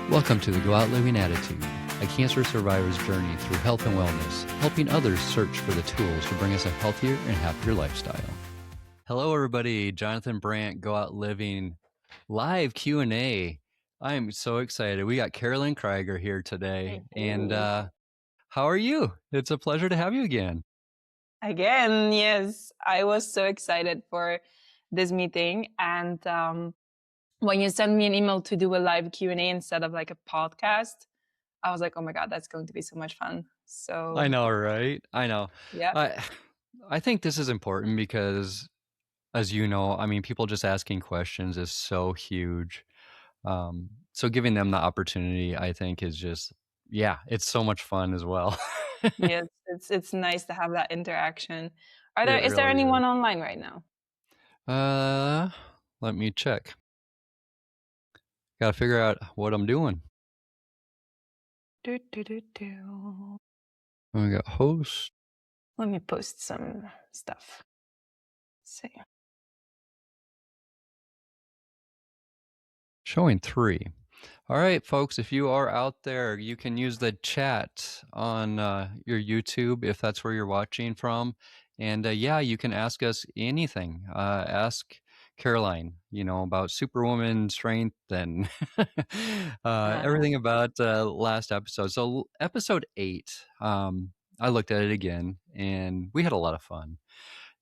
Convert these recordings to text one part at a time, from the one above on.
Welcome to the GoOutLiving Attitude, a cancer survivor's journey through health and wellness, helping others search for the tools to bring us a healthier and happier lifestyle. Hello, everybody. Jonathan Brandt, GoOutLiving, live Q&A. I am so excited. We got Carlijn Krijger here today. And how are you? It's a pleasure to have you again. Again, yes. I was so excited for this meeting. And when you sent me an email to do a live Q&A instead of like a podcast, I was like, oh my God, that's going to be so much fun. So I know, right? I know. yeah. I think this is important because, as you know, I mean, people just asking questions is so huge. So giving them the opportunity, I think, is just, yeah, it's so much fun as well. Yes, it's nice to have that interaction. It Is there really is. anyone online right now? Let me check. Got to figure out what I'm doing. Do, do, do, do. We got host. Let me post some stuff. Let's see. Showing 3. All right, folks, if you are out there, you can use the chat on your YouTube if that's where you're watching from. And yeah, you can ask us anything. Ask Carlijn, about Superwoman strength and everything about last episode. So episode 8, I looked at it again and we had a lot of fun.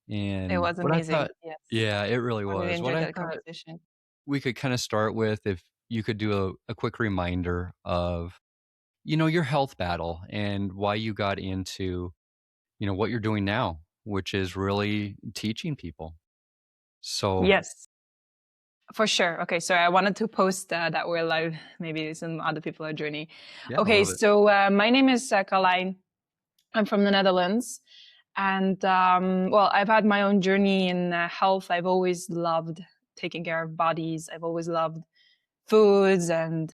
It And was what I amazing. thought, Yes. yeah, it really I really was. What enjoyed I that thought conversation. we could kind of start with, if you could do a quick reminder of, your health battle and why you got into, what you're doing now, which is really teaching people. So Yes. For sure. Okay, so I wanted to post that we're live. Maybe some other people are joining. yeah, I Okay, love it. so my name is Carlijn. I'm from the Netherlands. And well, I've had my own journey in health. I've always loved taking care of bodies. I've always loved foods and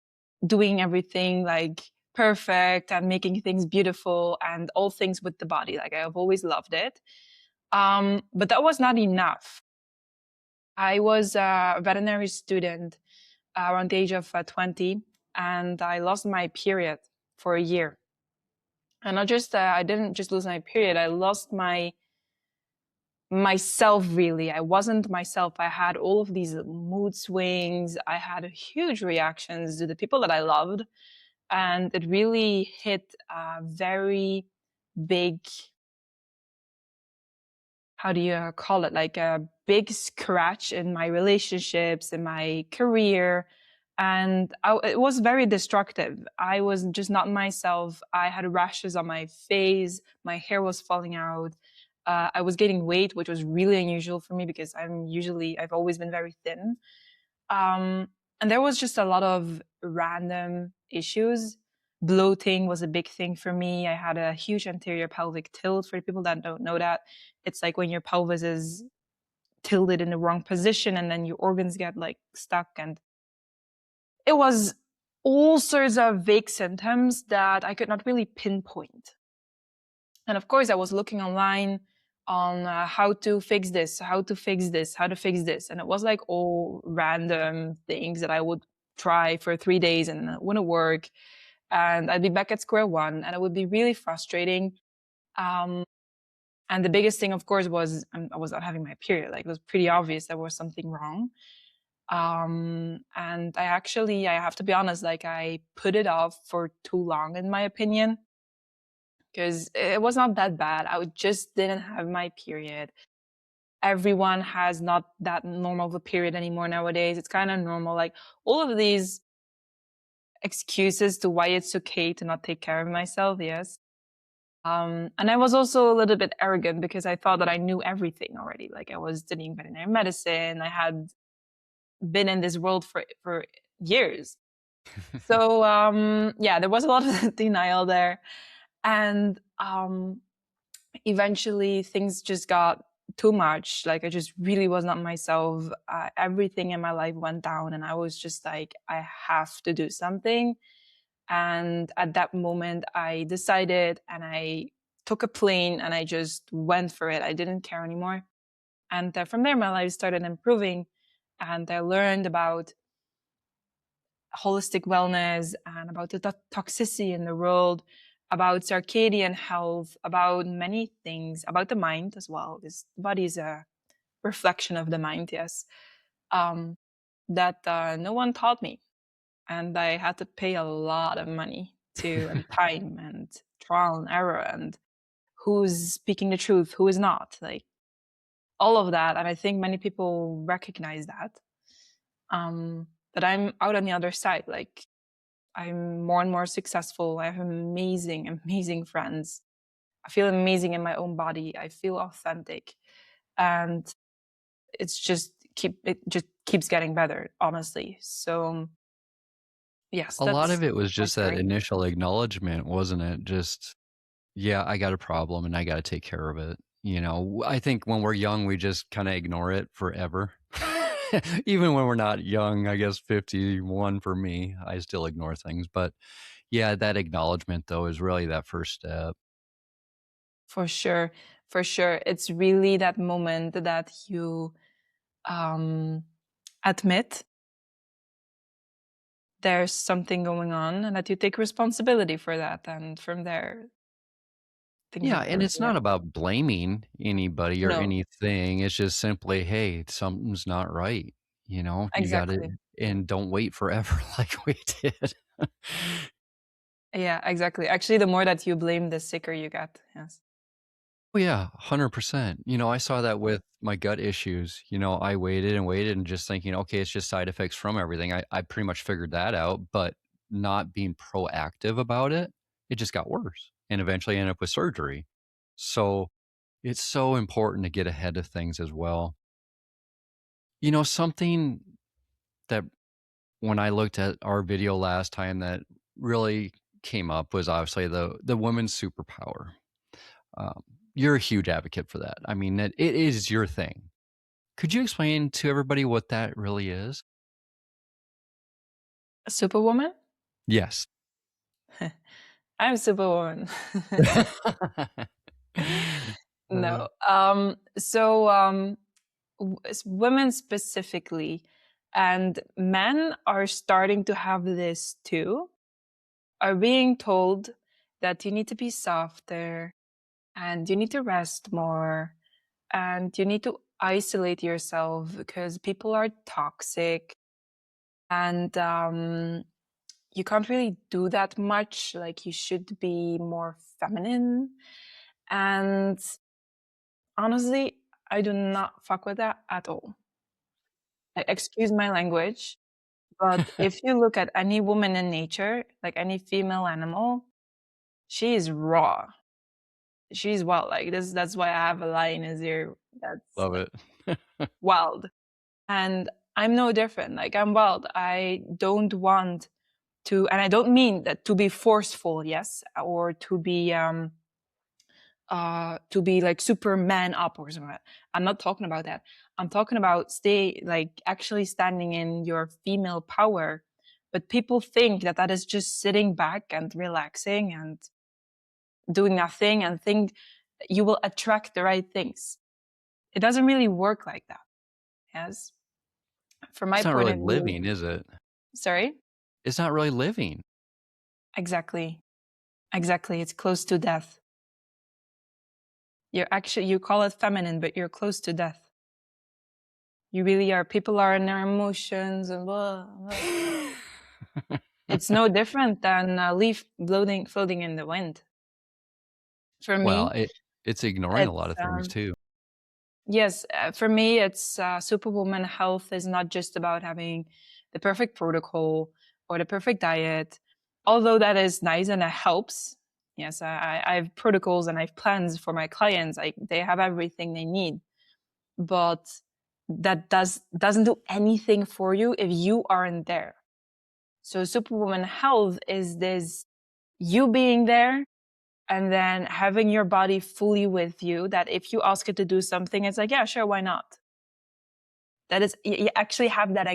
doing everything like perfect and making things beautiful and all things with the body. Like I've always loved it. But that was not enough. I was a veterinary student around the age of 20, and I lost my period for a year. And not just I didn't just lose my period, I lost myself. Really, I wasn't myself. I had all of these mood swings. I had huge reactions to the people that I loved, and it really hit a very big, how do you call it, like a big scratch in my relationships, in my career. And it was very destructive. I was just not myself. I had rashes on my face. My hair was falling out. I was gaining weight, which was really unusual for me because I've always been very thin. And there was just a lot of random issues. Bloating was a big thing for me. I had a huge anterior pelvic tilt. For people that don't know that, it's like when your pelvis is tilted in the wrong position and then your organs get like stuck. And it was all sorts of vague symptoms that I could not really pinpoint. And of course, I was looking online on how to fix this, how to fix this, how to fix this. And it was like all random things that I would try for 3 days and it wouldn't work. And I'd be back at square one and it would be really frustrating. And the biggest thing, of course, was I was not having my period. Like it was pretty obvious there was something wrong. And I have to be honest, like I put it off for too long, in my opinion, because it was not that bad. I just didn't have my period. Everyone has not that normal of a period anymore nowadays. It's kind of normal. Like all of these excuses to why it's okay to not take care of myself. Yes. And I was also a little bit arrogant because I thought that I knew everything already. Like I was studying veterinary medicine. I had been in this world for years. So yeah, there was a lot of denial there. And eventually things just got too much. Like I just really was not myself. Everything in my life went down and I was just like, I have to do something. And at that moment I decided and I took a plane and I just went for it. I didn't care anymore. And from there my life started improving and I learned about holistic wellness and about the toxicity in the world, about circadian health, about many things, about the mind as well, because the body is a reflection of the mind, yes, that no one taught me. And I had to pay a lot of money to, and time and trial and error, and who's speaking the truth, who is not, like all of that. And I think many people recognize that. But I'm out on the other side. Like, I'm more and more successful. I have amazing, amazing friends. I feel amazing in my own body. I feel authentic. And it just keeps getting better, honestly. So yes, A lot of that's it was my just that story. initial acknowledgement, wasn't it? Just, yeah, I got a problem and I got to take care of it. You know, I think when we're young, we just kind of ignore it forever. Even when we're not young, I guess 51 for me, I still ignore things. But yeah, that acknowledgement though is really that first step. For sure. For sure. It's really that moment that you admit there's something going on and that you take responsibility for that. And from there, things Yeah, and improve. it's Yeah. not about blaming anybody or No, anything. It's just simply, hey, something's not right. You know, you got to, exactly. and don't wait forever like we did. Yeah, exactly. Actually, the more that you blame, the sicker you get. Yes. Oh, yeah, 100%. You know, I saw that with my gut issues. You know, I waited and waited and just thinking, okay, it's just side effects from everything. I pretty much figured that out, but not being proactive about it, it just got worse and eventually ended up with surgery. So it's so important to get ahead of things as well. You know, something that when I looked at our video last time that really came up was obviously the woman's superpower. Um, you're a huge advocate for that. I mean, it is your thing. Could you explain to everybody what that really is? Superwoman? Yes. I'm Superwoman. Uh, No. It's women specifically, and men are starting to have this too, are being told that you need to be softer and you need to rest more and you need to isolate yourself because people are toxic, and you can't really do that much. Like, you should be more feminine. And honestly, I do not fuck with that at all. Excuse my language, but if you look at any woman in nature, like any female animal, she is raw. She's wild. Like this. That's why I have a lion in his ear. That's love like it. wild. And I'm no different. Like, I'm wild. I don't want to, and I don't mean that to be forceful, yes, or to be like Superman up or something. I'm not talking about that. I'm talking about stay like actually standing in your female power. But people think that that is just sitting back and relaxing and doing nothing and think you will attract the right things. It doesn't really work like that. Yes. From my It's not point really of view, living, is it? sorry. It's not really living. Exactly. Exactly. It's close to death. You call it feminine, but you're close to death. You really are. People are in their emotions and blah, blah. It's no different than a leaf floating in the wind. For Well, me, it's ignoring a it's lot of things too. yes. For me, it's Superwoman health is not just about having the perfect protocol or the perfect diet, although that is nice and it helps. Yes, I have protocols and I have plans for my clients. They have everything they need, but that doesn't do anything for you if you aren't there. So Superwoman health is this you being there and then having your body fully with you, that if you ask it to do something, it's like, yeah, sure, why not? That is, you actually have that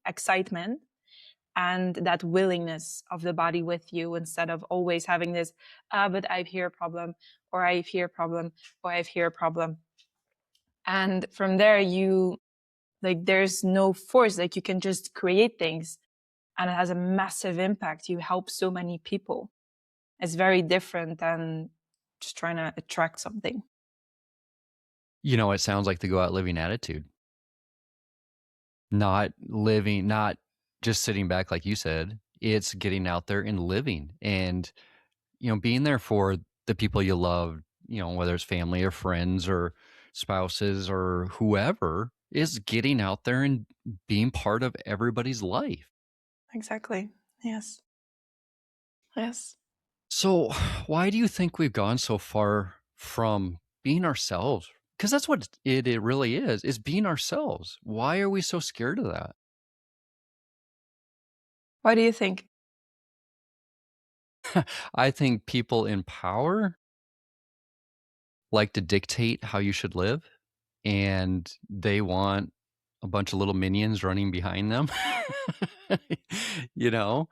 excitement and that willingness of the body with you, instead of always having this, but I've here a problem, or I've here a problem, or I've here a problem. And from there, you like, there's no force. Like, you can just create things. and it has a massive impact. You help so many people. It's very different than just trying to attract something. It sounds like the go out living attitude. Not living, not just sitting back like you said. It's getting out there and living and, being there for the people you love, whether it's family or friends or spouses or whoever, is getting out there and being part of everybody's life. Exactly. Yes. Yes. So, why do you think we've gone so far from being ourselves? Because that's what it really is being ourselves. Why are we so scared of that? What do you think? I think people in power like to dictate how you should live, and they want a bunch of little minions running behind them. You know?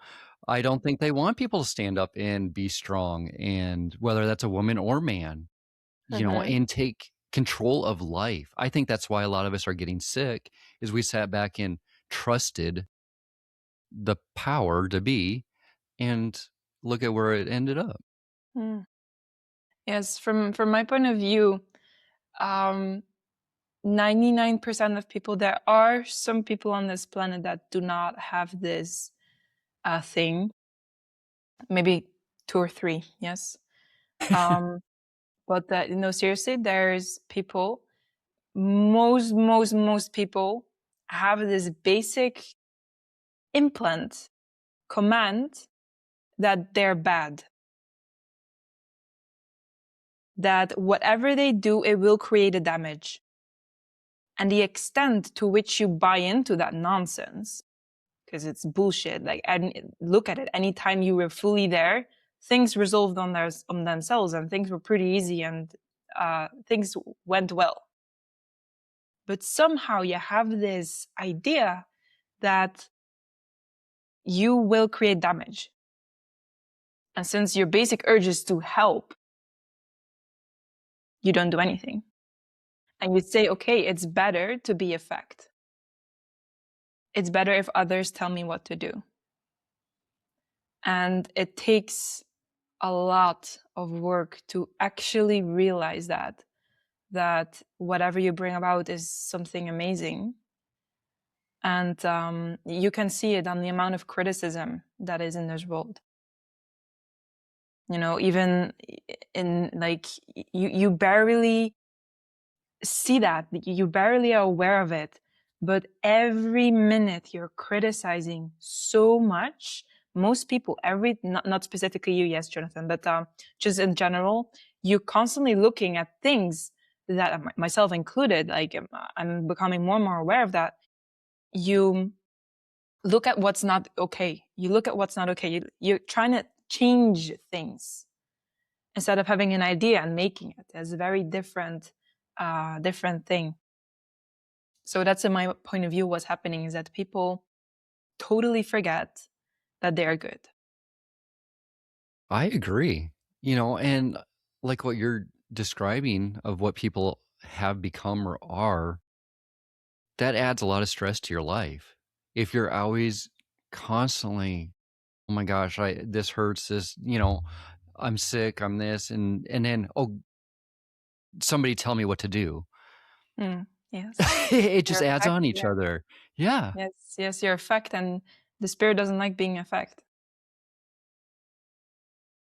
I don't think they want people to stand up and be strong, and whether that's a woman or man, Mm-hmm. and take control of life. I think that's why a lot of us are getting sick, is we sat back and trusted the power to be, and look at where it ended up. Mm. Yes, from my point of view, um, 99% of people, there are some people on this planet that do not have this thing. Maybe two or three, yes. Um, but that, seriously, there's people. Most people have this basic implant command that they're bad. That whatever they do, it will create a damage. And the extent to which you buy into that nonsense, because it's bullshit. Like, and look at it. Anytime you were fully there, things resolved on themselves, and things were pretty easy, and things went well. But somehow you have this idea that you will create damage. And since your basic urge is to help, you don't do anything. And you say, okay, it's better to be effect. It's better if others tell me what to do. And it takes a lot of work to actually realize that whatever you bring about is something amazing. And you can see it on the amount of criticism that is in this world. Even in, like, you barely see that, you barely are aware of it, but every minute you're criticizing so much. Most people, not specifically you, yes, Jonathan, but just in general, you're constantly looking at things that, myself included, like, I'm becoming more and more aware of that. You look at what's not okay. You're trying to change things instead of having an idea and making it. It's a very different thing. So that's, in my point of view, what's happening is that people totally forget that they are good. I agree. And like what you're describing of what people have become or are, that adds a lot of stress to your life. If you're always constantly, oh my gosh, this hurts, I'm sick, I'm this, and then, oh, somebody tell me what to do. Yes. It You're just adds effect, on each yeah. other. Yeah. Yes, you're effect, and the spirit doesn't like being effect.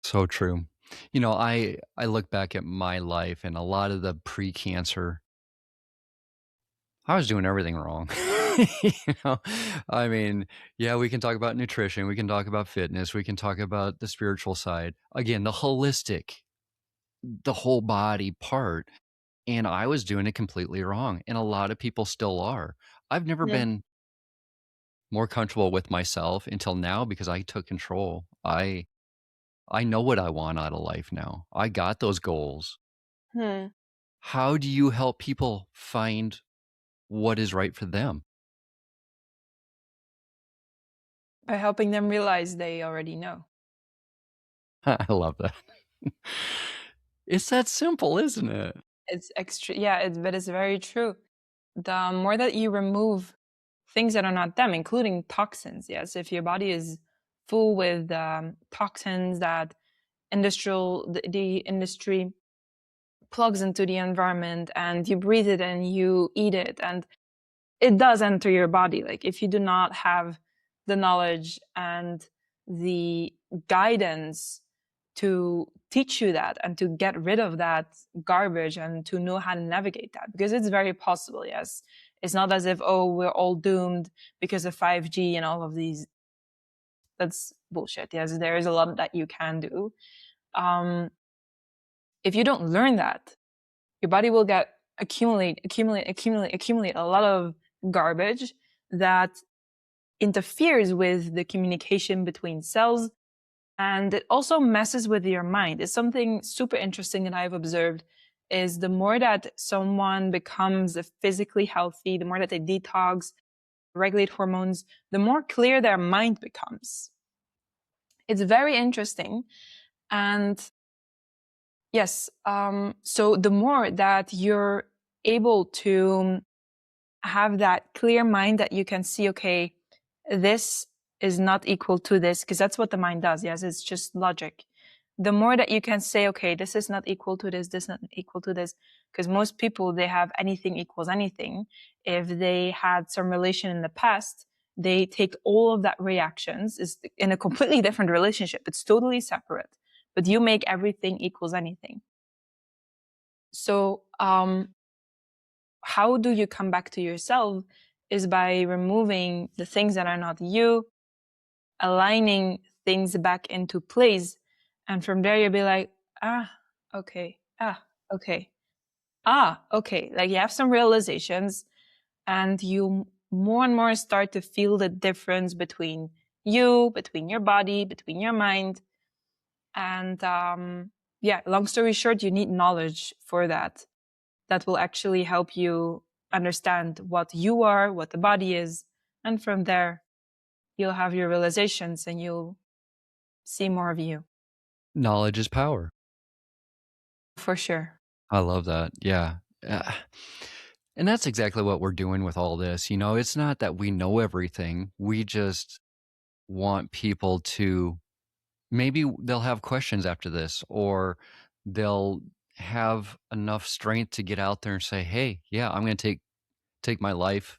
So true. I look back at my life and a lot of the pre-cancer, I was doing everything wrong. You know? I mean, yeah, we can talk about nutrition, we can talk about fitness, we can talk about the spiritual side. Again, the holistic, the whole body part, and I was doing it completely wrong, and a lot of people still are. I've never Yeah. been more comfortable with myself until now because I took control. I know what I want out of life now. I got those goals. Hmm. How do you help people find what is right for them? By helping them realize they already know. I love that. It's that simple, isn't it? It's extra, yeah, but it's very true. The more that you remove things that are not them, including toxins. Yes, if your body is full with toxins that the industry plugs into the environment, and you breathe it and you eat it, and it does enter your body. Like, if you do not have the knowledge and the guidance to teach you that and to get rid of that garbage and to know how to navigate that, because it's very possible. Yes, it's not as if, oh, we're all doomed because of 5G and all of these. That's bullshit. Yes, there is a lot that you can do. If you don't learn that, your body will accumulate a lot of garbage that interferes with the communication between cells, and it also messes with your mind. It's something super interesting that I've observed, is the more that someone becomes physically healthy, the more that they detox, regulate hormones, the more clear their mind becomes. It's very interesting. And yes, so the more that you're able to have that clear mind, that you can see, okay, this is not equal to this, because that's what the mind does. Yes, it's just logic. The more that you can say, okay, this is not equal to this is not equal to this, because most people, they have anything equals anything. If they had some relation in the past, they take all of that reactions is in a completely different relationship. It's totally separate, but you make everything equals anything. So how do you come back to yourself is by removing the things that are not you, aligning things back into place. And from there, you'll be like, okay, okay, okay. Like, you have some realizations, and you more and more start to feel the difference between you, between your body, between your mind. And yeah, long story short, you need knowledge for that. That will actually help you understand what you are, what the body is. And from there, you'll have your realizations and you'll see more of you. Knowledge is power. For sure. I love that. Yeah. And that's exactly what we're doing with all this. You know, it's not that we know everything. We just want people to, maybe they'll have questions after this, or they'll have enough strength to get out there and say, hey, yeah, I'm going to take my life,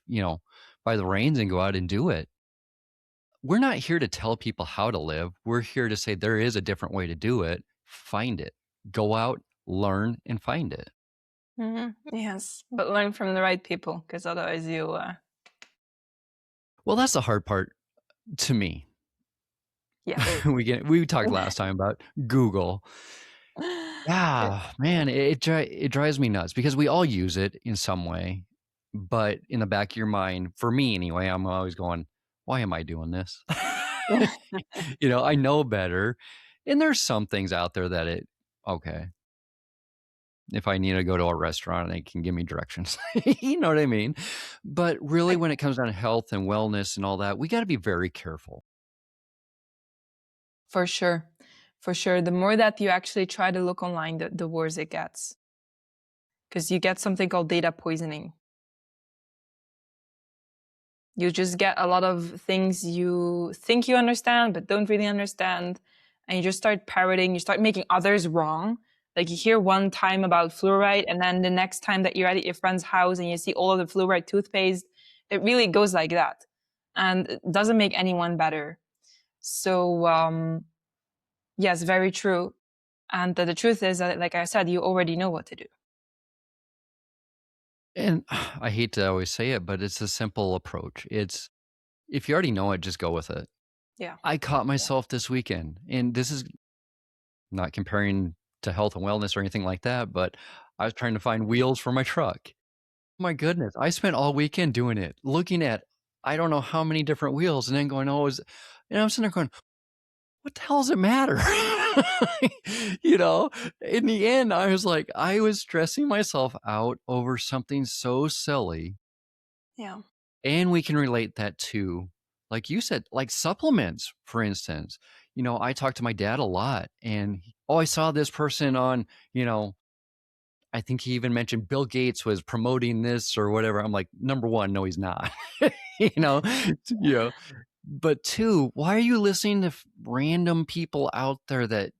by the reins and go out and do it. We're not here to tell people how to live. We're here to say there is a different way to do it. Find it. Go out, learn, and find it. Mm-hmm. Yes, but learn from the right people, because otherwise you. Well, that's the hard part to me. Yeah. We talked last time about Google. Yeah, man, it drives me nuts, because we all use it in some way, but in the back of your mind, for me anyway, I'm always going, why am I doing this? I know better. And there's some things out there that okay, if I need to go to a restaurant, they can give me directions. You know what I mean? But really, when it comes down to health and wellness and all that, we got to be very careful. For sure. For sure. The more that you actually try to look online, the worse it gets. Because you get something called data poisoning. You just get a lot of things you think you understand, but don't really understand. And you just start parroting, you start making others wrong. Like, you hear one time about fluoride, and then the next time that you're at your friend's house and you see all of the fluoride toothpaste, it really goes like that. And it doesn't make anyone better. So, yes, very true. And the truth is that, like I said, you already know what to do. And I hate to always say it, but it's a simple approach. It's, if you already know it, just go with it. Yeah. I caught myself this weekend, and this is not comparing to health and wellness or anything like that, but I was trying to find wheels for my truck. My goodness, I spent all weekend doing it, looking at I don't know how many different wheels, and then going, and I'm sitting there going, what the hell does it matter? In the end, I was like, I was stressing myself out over something so silly. Yeah. And we can relate that to, like you said, like supplements, for instance. I talk to my dad a lot, and I saw this person on, I think he even mentioned Bill Gates was promoting this or whatever. I'm like, number one, no, he's not. you know, you know. But two, why are you listening to random people out there that,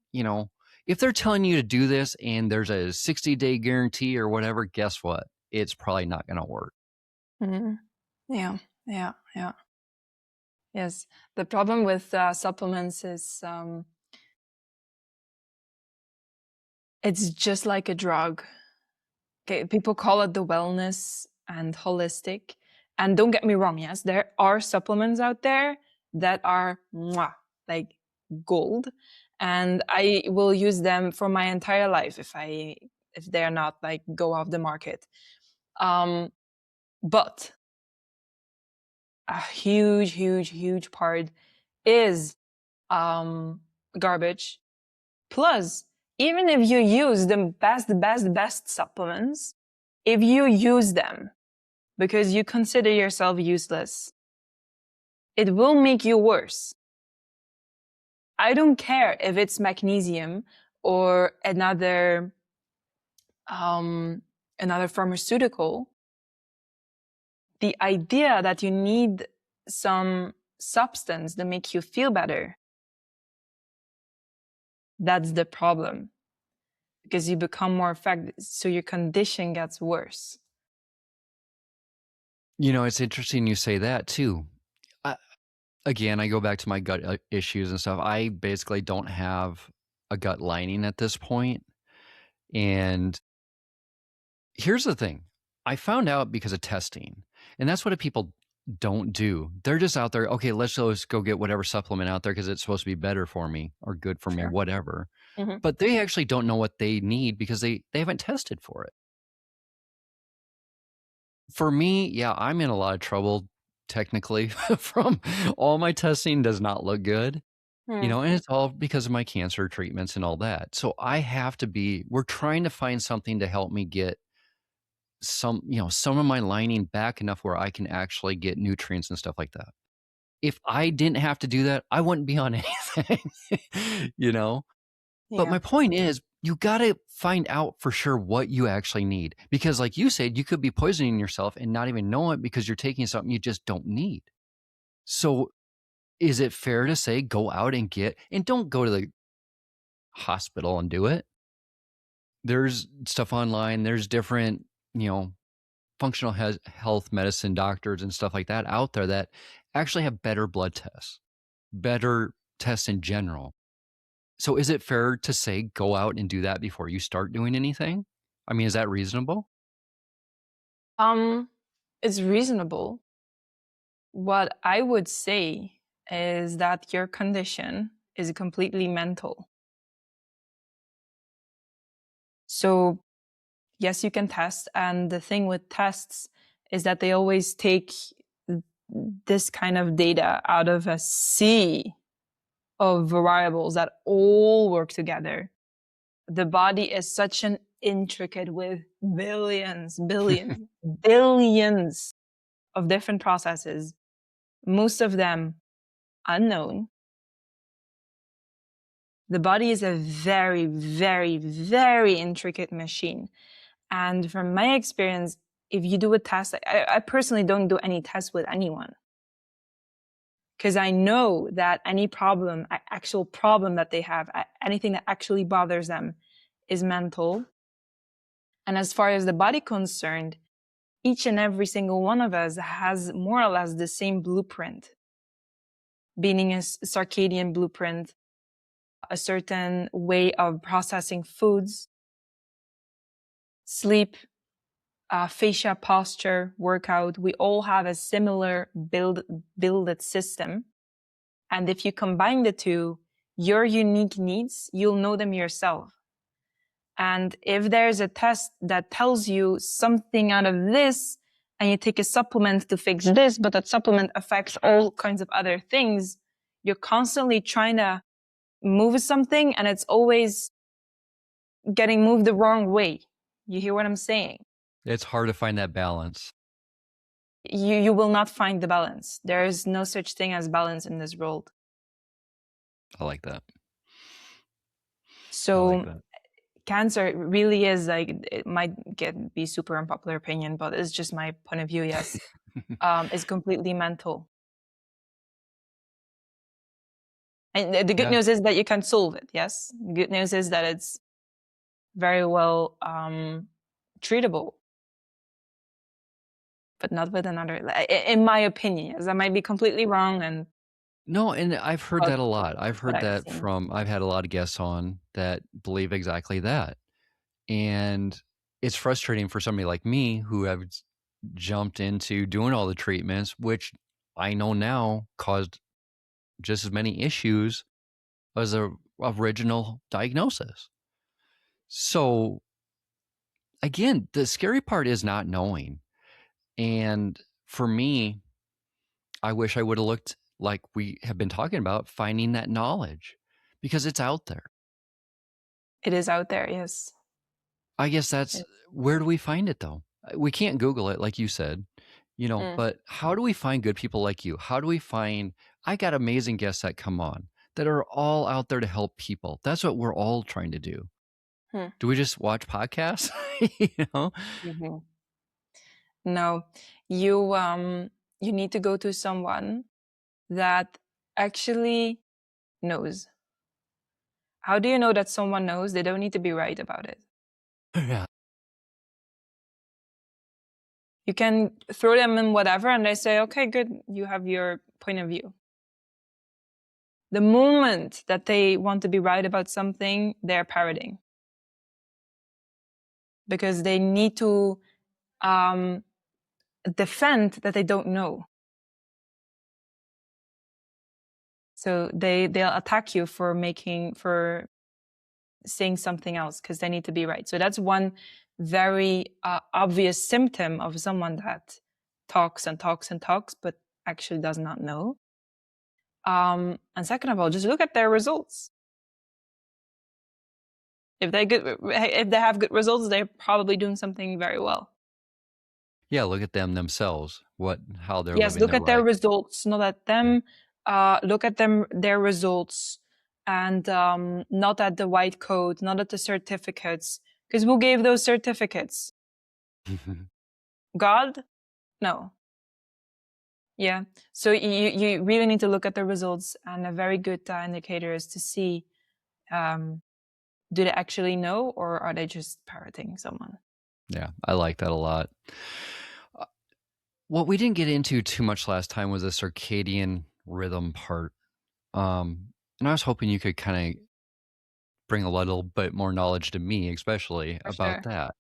if they're telling you to do this and there's a 60-day guarantee or whatever, guess what? It's probably not going to work. Mhm. Yeah, yeah, yeah. Yes. The problem with supplements is it's just like a drug. Okay, people call it the wellness and holistic. And don't get me wrong, yes, there are supplements out there that are like gold, and I will use them for my entire life if they're not like go off the market. But a huge, huge, huge part is garbage. Plus, even if you use the best supplements, if you use them because you consider yourself useless, it will make you worse. I don't care if it's magnesium or another pharmaceutical. The idea that you need some substance to make you feel better, that's the problem. Because you become more affected, so your condition gets worse. It's interesting you say that too. Again, I go back to my gut issues and stuff. I basically don't have a gut lining at this point. And here's the thing. I found out because of testing. And that's what people don't do. They're just out there, okay, let's just go get whatever supplement out there because it's supposed to be better for me or good for me, whatever. Mm-hmm. But they actually don't know what they need because they haven't tested for it. For me, yeah, I'm in a lot of trouble technically from all my testing does not look good. And it's all because of my cancer treatments and all that. So we're trying to find something to help me get some of my lining back enough where I can actually get nutrients and stuff like that. If I didn't have to do that, I wouldn't be on anything, Yeah. But my point is, you got to find out for sure what you actually need. Because like you said, you could be poisoning yourself and not even know it because you're taking something you just don't need. So is it fair to say, go out and don't go to the hospital and do it? There's stuff online. There's different, functional health medicine doctors and stuff like that out there that actually have better blood tests, better tests in general. So is it fair to say go out and do that before you start doing anything? I mean, is that reasonable? It's reasonable. What I would say is that your condition is completely mental. So yes, you can test. And the thing with tests is that they always take this kind of data out of a sea of variables that all work together. The body is such an intricate with billions of different processes, most of them unknown. The body is a very, very, very intricate machine. And from my experience, if you do a test, I personally don't do any tests with anyone. Because I know that any problem, actual problem that they have, anything that actually bothers them is mental. And as far as the body concerned, each and every single one of us has more or less the same blueprint, meaning a circadian blueprint, a certain way of processing foods, sleep, fascia, posture, workout. We all have a similar builded system. And if you combine the two, your unique needs, you'll know them yourself. And if there's a test that tells you something out of this, and you take a supplement to fix this, but that supplement affects all kinds of other things, you're constantly trying to move something and it's always getting moved the wrong way. You hear what I'm saying? It's hard to find that balance. You will not find the balance. There is no such thing as balance in this world. I like that. So cancer really is like, it might be super unpopular opinion, but it's just my point of view. Yes, it's completely mental. And the good Yeah. news is that you can solve it. Yes, the good news is that it's very well treatable, but not with another. In my opinion, yes, I might be completely wrong, and No, and I've heard but that a lot. I've it's what heard I've that seen. from I've had a lot of guests on that believe exactly that. And it's frustrating for somebody like me who have jumped into doing all the treatments, which I know now caused just as many issues as the original diagnosis. So again, the scary part is not knowing. And for me, I wish I would have looked like we have been talking about, finding that knowledge because it's out there. It is out there. Yes. I guess that's Yes. where do we find it though? We can't Google it, like you said, Mm. but how do we find good people like you? How do we find, I got amazing guests that come on that are all out there to help people. That's what we're all trying to do. Hmm. Do we just watch podcasts? you know? Mm-hmm. No, you need to go to someone that actually knows. How do you know that someone knows? They don't need to be right about it. Yeah. You can throw them in whatever and they say, okay, good, you have your point of view. The moment that they want to be right about something, they're parroting. Because they need to defend that they don't know. So they'll attack you for saying something else because they need to be right. So that's one very obvious symptom of someone that talks and talks and talks, but actually does not know. And second of all, just look at their results. If they have good results, they're probably doing something very well. Yeah, look at them themselves. How they're Yes, living look their at their life. results, not at them. Look at their results, and not at the white coat, not at the certificates. Because who gave those certificates? God? No. Yeah. So you really need to look at the results, and a very good indicator is to see, do they actually know, or are they just parroting someone? Yeah, I like that a lot. What we didn't get into too much last time was the circadian rhythm part. And I was hoping you could kind of bring a little bit more knowledge to me, especially For about sure. that.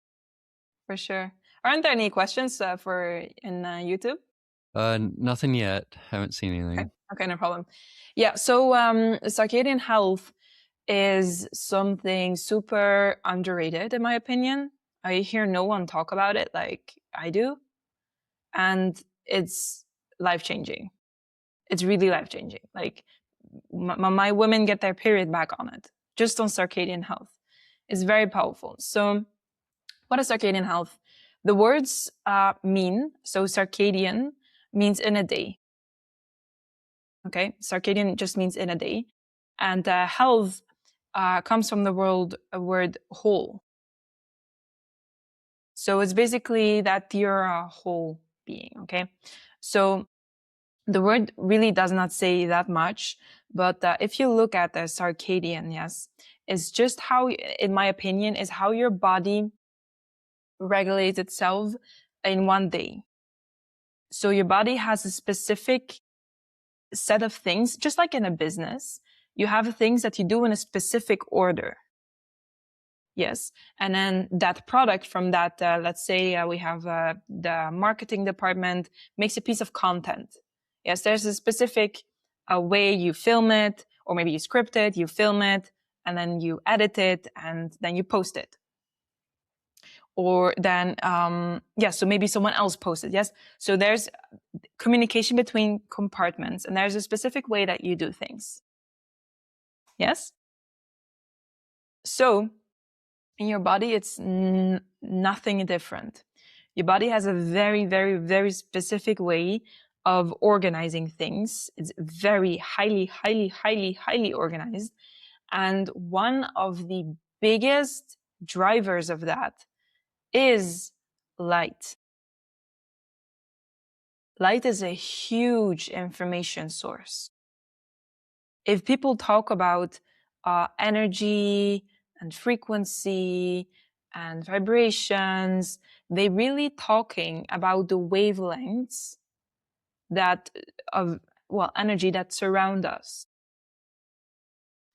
For sure. Aren't there any questions for in YouTube? Nothing yet. Haven't seen anything. Okay, no problem. Yeah, so circadian health is something super underrated, in my opinion. I hear no one talk about it like I do. And it's life-changing. It's really life-changing. Like, my women get their period back on it, just on circadian health. It's very powerful. So what is circadian health? The words mean, so circadian means in a day. Okay, circadian just means in a day. And health comes from the word whole. So it's basically that you're a whole being, okay? So the word really does not say that much, but if you look at the circadian, yes, it's just how, in my opinion, is how your body regulates itself in one day. So your body has a specific set of things, just like in a business, you have things that you do in a specific order. Yes. And then that product from that, let's say we have the marketing department makes a piece of content. Yes, there's a specific way you film it, or maybe you script it, you film it, and then you edit it, and then you post it. Or then, so maybe someone else posted. Yes. So there's communication between compartments, and there's a specific way that you do things. Yes. So in your body, it's nothing different. Your body has a very, very, very specific way of organizing things. It's very highly, highly, highly, highly organized. And one of the biggest drivers of that is light. Light is a huge information source. If people talk about energy and frequency and vibrations, they really talking about the wavelengths that of energy that surround us.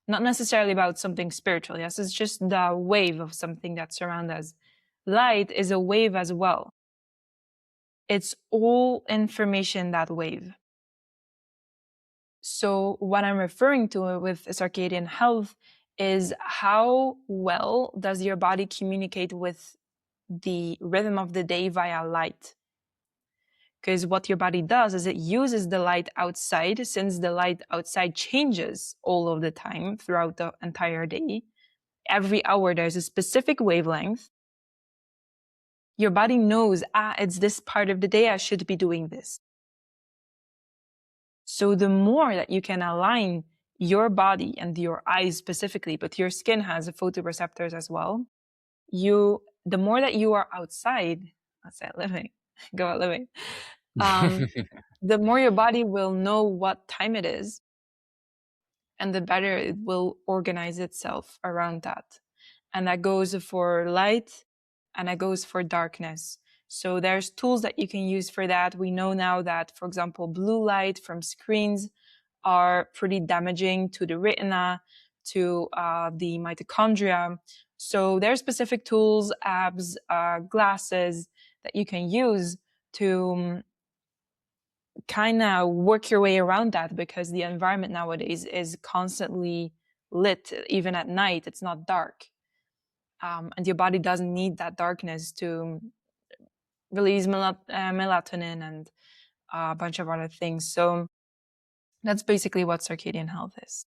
Not necessarily about something spiritual. Yes, it's just the wave of something that surrounds us. Light is a wave as well. It's all information, that wave. So what I'm referring to with circadian health is how well does your body communicate with the rhythm of the day via light? Because what your body does is it uses the light outside, since the light outside changes all of the time throughout the entire day. Every hour there's a specific wavelength. Your body knows, it's this part of the day I should be doing this. So the more that you can align your body and your eyes specifically, but your skin has photoreceptors as well, the more that you are outside, go out living, the more your body will know what time it is, and the better it will organize itself around that. And that goes for light, and that goes for darkness. So there's tools that you can use for that. We know now that, for example, blue light from screens are pretty damaging to the retina, to the mitochondria. So there are specific tools, apps, glasses that you can use to kind of work your way around that, because the environment nowadays is constantly lit. Even at night, it's not dark. And your body doesn't need that darkness to release melatonin and a bunch of other things. So that's basically what circadian health is.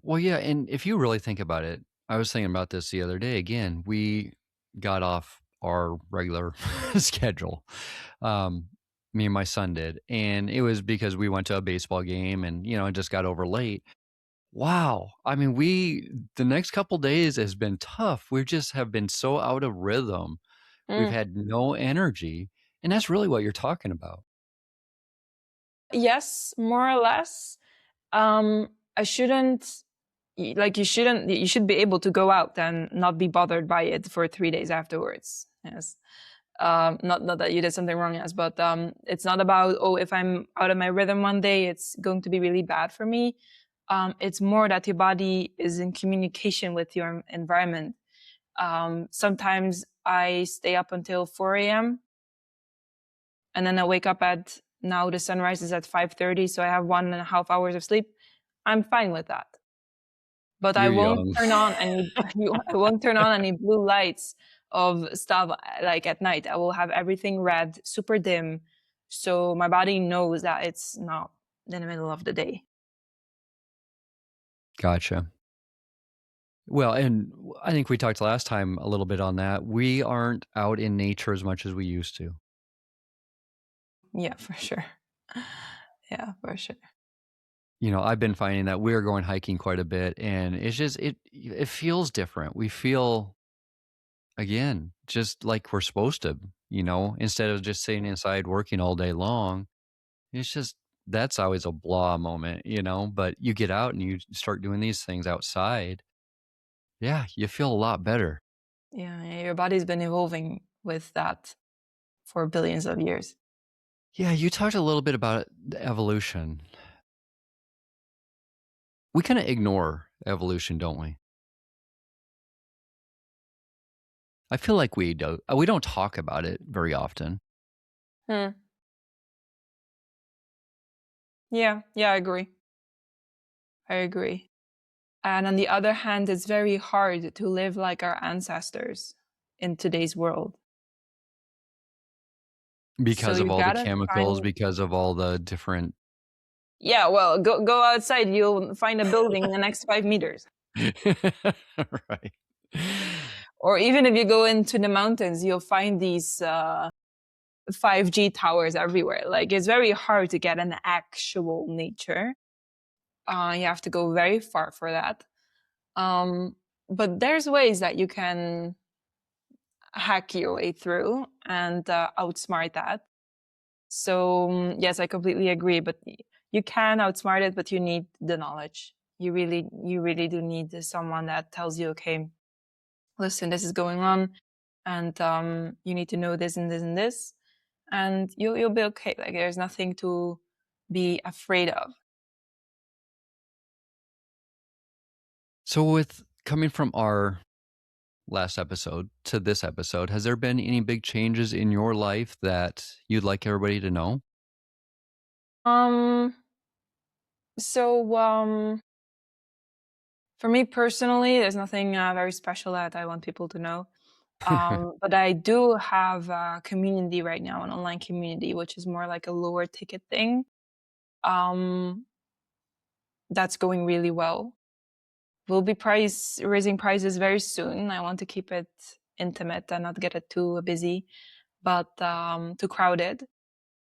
Well, yeah, and if you really think about it, I was thinking about this the other day again. We got off our regular schedule. Me and my son did, and it was because we went to a baseball game and, just got over late. Wow. I mean, the next couple days has been tough. We just have been so out of rhythm. We've had no energy, and that's really what you're talking about. Yes, more or less. You should be able to go out and not be bothered by it for 3 days afterwards. Yes. Not that you did something wrong, yes, but it's not about, if I'm out of my rhythm one day, it's going to be really bad for me. It's more that your body is in communication with your environment. Sometimes I stay up until 4 a.m. and then I wake up now the sunrise is at 5:30, so I have 1.5 hours of sleep. I'm fine with that. But I You're won't young. turn on any blue lights of stuff like at night. I will have everything red, super dim, so my body knows that it's not in the middle of the day. Gotcha. Well, and I think we talked last time a little bit on that. We aren't out in nature as much as we used to. Yeah, for sure. Yeah, for sure. I've been finding that we're going hiking quite a bit, and it's just it feels different. We feel, again, just like we're supposed to, instead of just sitting inside working all day long. It's just that's always a blah moment, but you get out and you start doing these things outside. Yeah, you feel a lot better. Yeah, your body's been evolving with that for billions of years. Yeah, you talked a little bit about the evolution. We kind of ignore evolution, don't we? I feel like we do. We don't talk about it very often. Hmm. Yeah, I agree. And on the other hand, it's very hard to live like our ancestors in today's world. So Because you of all the gotta chemicals, find, because of all the different yeah, well, go outside, you'll find a building in the next 5 meters. right. Or even if you go into the mountains, you'll find these 5G towers everywhere. Like, it's very hard to get an actual nature. You have to go very far for that. But there's ways that you can hack your way through and outsmart that. So yes, I completely agree. But you can outsmart it, but you need the knowledge. You really do need someone that tells you, okay, listen, this is going on, and you need to know this and this and this, and you'll be okay. Like there's nothing to be afraid of. So, with coming from our last episode to this episode, has there been any big changes in your life that you'd like everybody to know? Um. So for me personally, there's nothing very special that I want people to know. But I do have a community right now, an online community, which is more like a lower ticket thing. Um, that's going really well. We'll be price raising prices very soon. I want to keep it intimate and not get it too busy, but too crowded.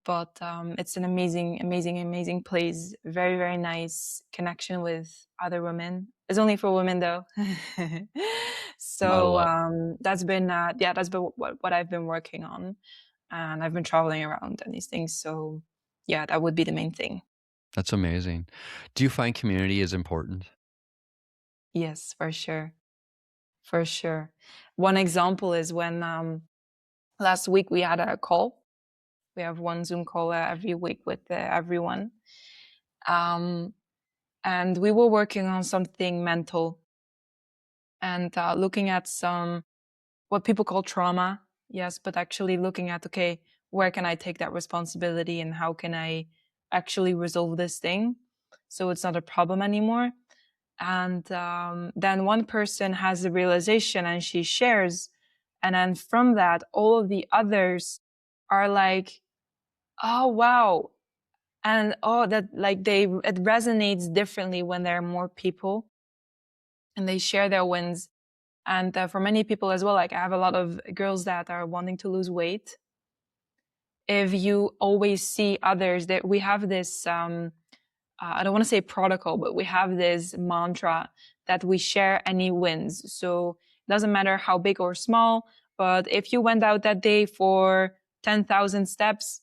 But it's an amazing, amazing, amazing place. Very, very nice connection with other women. It's only for women though. I So love that's been yeah, that's been what I've been working on, and I've been traveling around and these things. So yeah, that would be the main thing. That's amazing. Do you find community is important? Yes, for sure, for sure. One example is when last week we had a call. We have one Zoom call every week with everyone. Um, and we were working on something mental and looking at some what people call trauma, yes, but actually looking at, okay, where can I take that responsibility and how can I actually resolve this thing so it's not a problem anymore. And then one person has the realization and she shares, and then from that all of the others are like, oh wow, and oh, that like they it resonates differently when there are more people and they share their wins. And for many people as well, like I have a lot of girls that are wanting to lose weight. If you always see others, that we have this I don't want to say protocol, but we have this mantra that we share any wins. So it doesn't matter how big or small, but if you went out that day for 10,000 steps,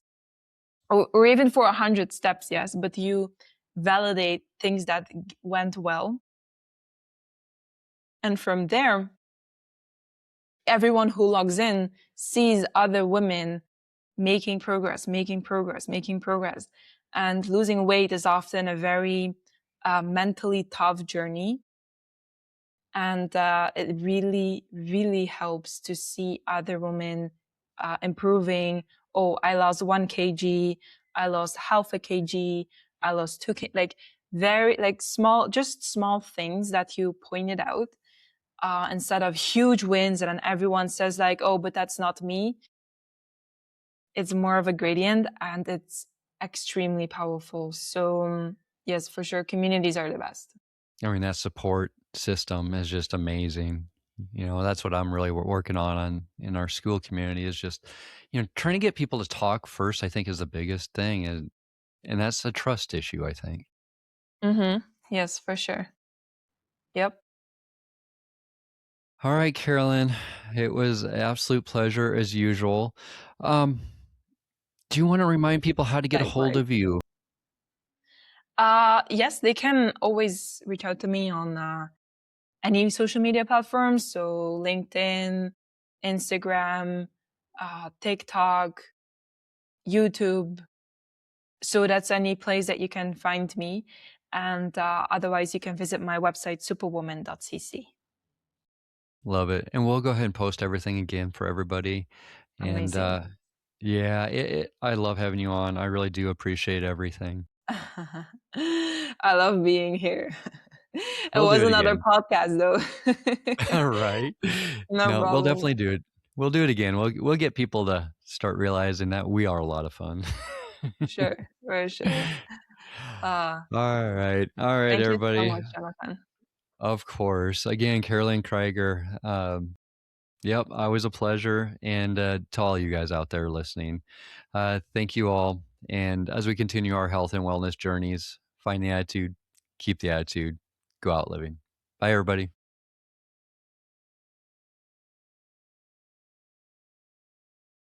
or even for 100 steps, yes, but you validate things that went well. And from there, everyone who logs in sees other women making progress, making progress, making progress. And losing weight is often a very mentally tough journey. And it really, really helps to see other women improving. Oh, I lost 1 kg, I lost half a kg, I lost 2 kg. Like very, like small, just small things that you pointed out, instead of huge wins. And then everyone says like, oh, but that's not me. It's more of a gradient and it's extremely powerful. So yes, for sure, communities are the best. I mean, that support system is just amazing. You know, that's what I'm really working on in our school community is just, you know, trying to get people to talk first, I think is the biggest thing. And that's a trust issue, I think. Mm-hmm. Yes, for sure. Yep. All right, Carolyn, it was an absolute pleasure as usual. Um, do you want to remind people how to get a hold Likewise. of you? Yes, they can always reach out to me on any social media platforms. So LinkedIn, Instagram, TikTok, YouTube. So that's any place that you can find me. And otherwise, you can visit my website, superwoman.cc. Love it. And we'll go ahead and post everything again for everybody. And Amazing. yeah, I love having you on. I really do appreciate everything. I love being here. It We'll was do it another again. podcast though. All right. No No, we'll problem. definitely do it. We'll do it again. We'll get people to start realizing that we are a lot of fun. Sure, for sure. Uh, All right. All right, Thank you so everybody. much, Jonathan. Of course. Again, Carolyn Krijger. Yep, always a pleasure. And to all you guys out there listening, thank you all. And as we continue our health and wellness journeys, find the attitude, keep the attitude, go out living. Bye, everybody.